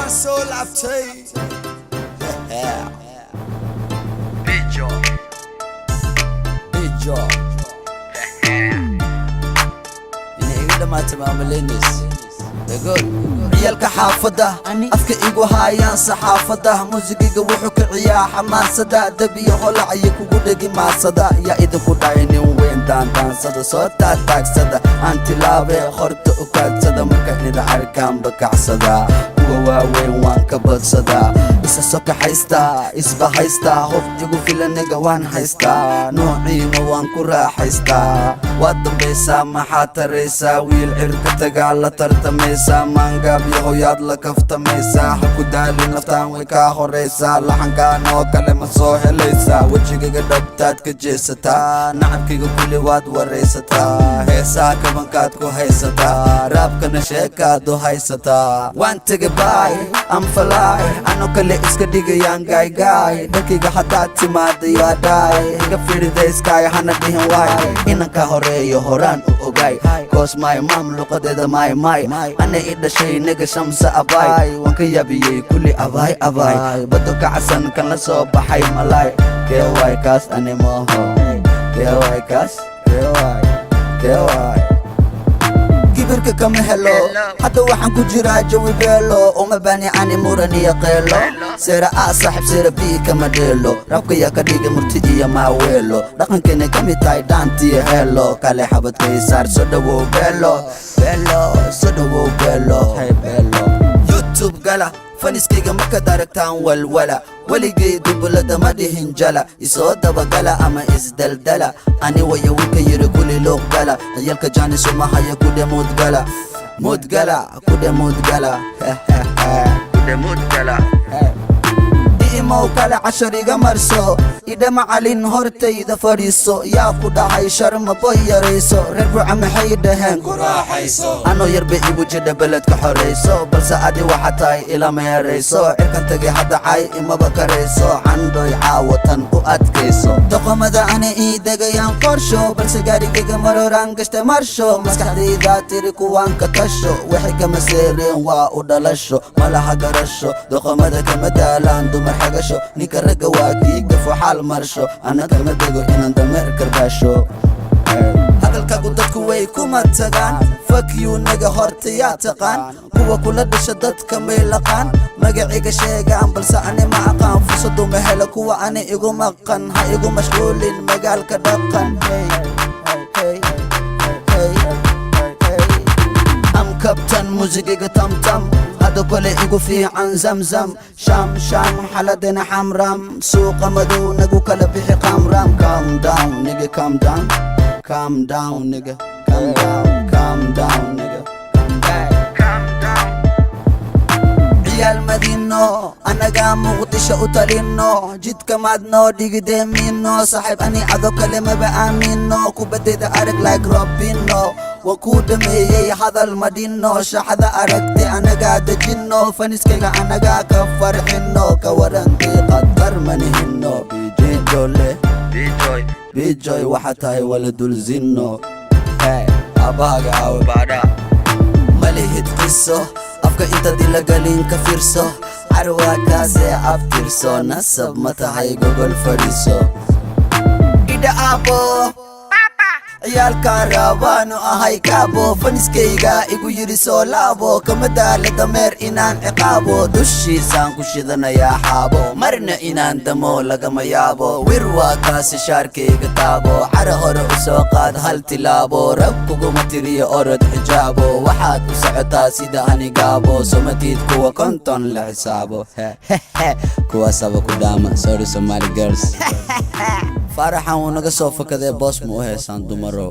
my soul after Bijo inay dhamaatay maamuleynis ciyalka xaafada afka igu haayaan saxaafada muusigiga wuxuu kiciyaa xamaasada dabiyo holacaya kugu dhegi maasada yaa idinku dhacay nin weyn daandaansada soo taataagsada aan tilaabe horta u kaadsada marka nida arkaan bakacsada kuwa waaweyn waan ka badsadaa isa soka haystaa isba haystaa hof igu filaniga waan haystaa noociina waan ku raaxaystaa waad dambaysaa maxaa taraysaa wiil cirka tagaa la tartamaysaa maangaab yahoyaad la kaftamaysaa ha ku daalin naftaan way kaa horaysaa laxankaan oo kale ma soo helaysaa wejigaga dhabtaad ka jeesataa nacabkiga kulli waad waraysataa heesaha kabankaad ku haysataa raabkana sheekaad u haysataa waan tege baay anfalaay ano kale iska dhigayaan gaaygaay dhankiga haddaad timaada yaa dhaay iga firidayskaay hana dhihin waay inanka horeeyo horaan u ogaay koos maay maam luqadeeda maay ana i dhashay naga shamsa abaay waan ka yaabiyey kulli abaay bado kacsan kan la soo baxay malaay keewaay kaas ani maaho keewaay kaas keewaay kibirka kama helo hadda waxaan ku jiraa jawi beelo uma baani ani muran iyo qeelo seera a saaxib seera bii kama dheelo rabka yaa ka dhiga murti iyo maaweelo dhaqankeena ka mid tahay dhaantiyo heelo kale xabadkay saar soo dhawow beelo soo dhawow beelo youtube gala faniskayga markaad aragtaan walwala weligay dubbulada ma dhihin jala isoo dabagala ama isdaldala ani waya wilka yiri kulli luuqgala ciyalka jaanisuma haya kudhe mudgala imow kale cashariga marso idha macalin hortayda fadhiiso yaa ku dhahay sharma boy yarayso reer buuca maxay dhaheen ku raaxayso anoo yarba igu jidha beledka xorayso balse adi waxa tahay ilama yarayso cirkan tagay hadda cay imaba karayso candhoy caawatan u adkayso doqomada ana ii degayaan qorsho balse gaarigayga maroraan gashta marsho maskaxdaydaa tiri kuwaan ka tasho waxay kama seereen waa u dhalasho malaha garasho doqomada kama daalaan dumar xagasho ninka ragga waa kii gafo xaal marsho ana kama dego inaan dameer karbaasho hadalkagu dadku way kuma tagaan fakyu naga horta yaa taqaan kuwa kula dhasha dadka may laqaan magaciga sheegaan balse ani ma aqaan fursadu ma helo kuwa ani igu maqan ha igu mashquulin magaalka dhaqan am kabtan muusigiga tamtam hada kole igu fiican zamzam sham xaladena xamram suuqa madow nagu kala bixi qamram calm down nigga calm down nigga calm down nigga ciyaal madino anaga muqdisho u talino jidka maadno dhigidemino saaxiib ani ado kale maba aamino kubadayda arag like robino waan kuu dhameeyey hadal madhino shaxda aragti anagaa dejino faniskayga anagaa ka farxino ka waran diiqadar manihino bijoy waxa tahay wala dulzino abaaga awbaadha malihid qiso afka inta dilagalin ka fiirso carwaakaasee aftirso nasab ma tahay gogol fadhiso idha aabo ciyaalkaan raabaanu ahay kaabo faniskayga igu yiri soo laabo kama daala dameer inaan ciqaabo dushiisaan ku shidanayaa xaabo marna inaan damo lagama yaabo wir waa kaasi shaarkayga taabo cara hore u soo qaad hal tilaabo rag kuguma tiriyo orod xijaabo waxaad u socotaa sida anigaabo somatiid kuwa konton la xisaabo kuwaasaba ku dhaama sorry Somali girls faraxan uu naga soo fakadee boos ma u heesaan dumaro